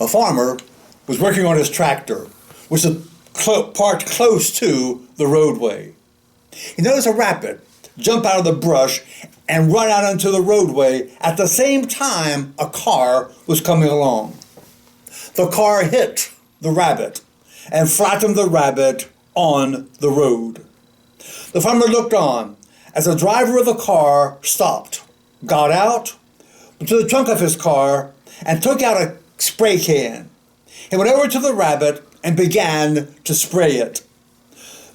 A farmer was working on his tractor, which was parked close to the roadway. He noticed a rabbit jump out of the brush and run out into the roadway at the same time a car was coming along. The car hit the rabbit and flattened the rabbit on the road. The farmer looked on as the driver of the car stopped, got out, went to the trunk of his car, and took out a spray can. He went over to the rabbit and began to spray it.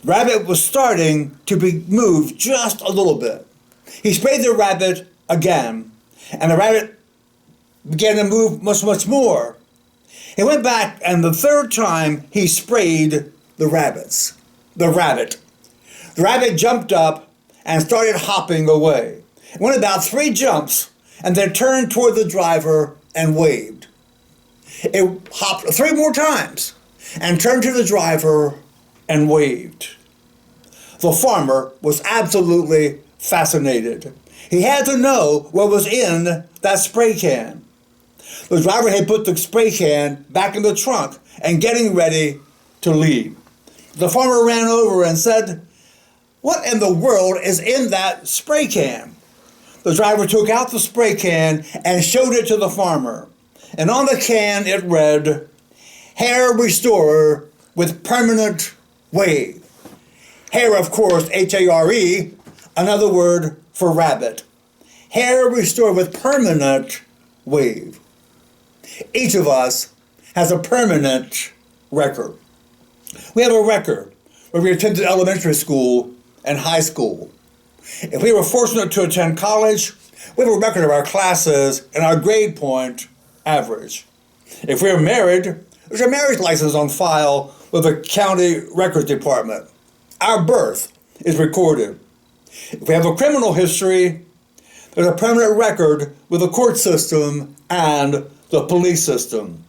The rabbit was starting to be moved just a little bit. He sprayed the rabbit again, and the rabbit began to move much, much more. He went back, and the third time he sprayed the rabbit. The rabbit jumped up and started hopping away. It went about 3 jumps and then turned toward the driver and waved. It hopped 3 more times and turned to the driver and waved. The farmer was absolutely fascinated. He had to know what was in that spray can. The driver had put the spray can back in the trunk and getting ready to leave. The farmer ran over and said, "What in the world is in that spray can?" The driver took out the spray can and showed it to the farmer. And on the can it read, "Hair Restorer with Permanent Wave." Hair, of course, H-A-R-E, another word for rabbit. Hair Restorer with Permanent Wave. Each of us has a permanent record. We have a record where we attended elementary school and high school. If we were fortunate to attend college, we have a record of our classes and our grade point average. If we're married, there's a marriage license on file with the county records department. Our birth is recorded. If we have a criminal history, there's a permanent record with the court system and the police system.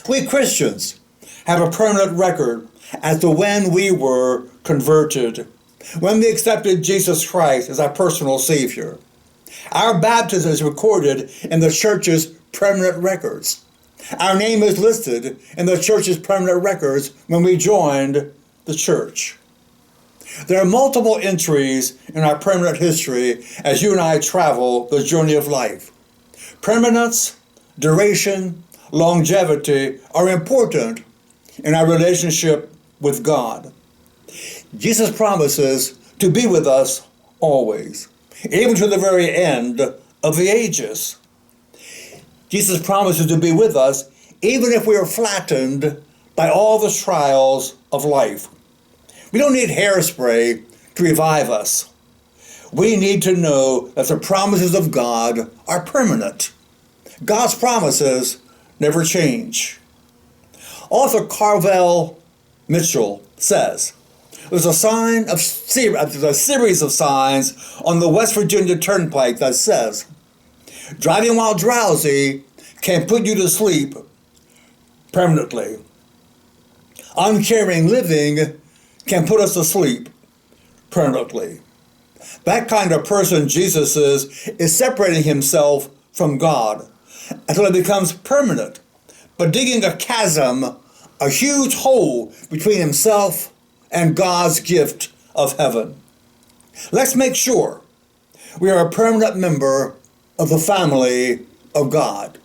We Christians have a permanent record as to when we were converted, when we accepted Jesus Christ as our personal Savior. Our baptism is recorded in the church's permanent records. Our name is listed in the church's permanent records when we joined the church. There are multiple entries in our permanent history as you and I travel the journey of life. Permanence, duration, longevity are important in our relationship with God. Jesus promises to be with us always, even to the very end of the ages. Jesus promises to be with us even if we are flattened by all the trials of life. We don't need hairspray to revive us. We need to know that the promises of God are permanent. God's promises never change. Author Carvel Mitchell says, there's a series of signs on the West Virginia Turnpike that says, driving while drowsy can put you to sleep permanently. Uncaring living can put us to sleep permanently. That kind of person Jesus is separating himself from God until it becomes permanent, but digging a chasm, a huge hole between himself and God's gift of heaven. Let's make sure we are a permanent member of the family of God.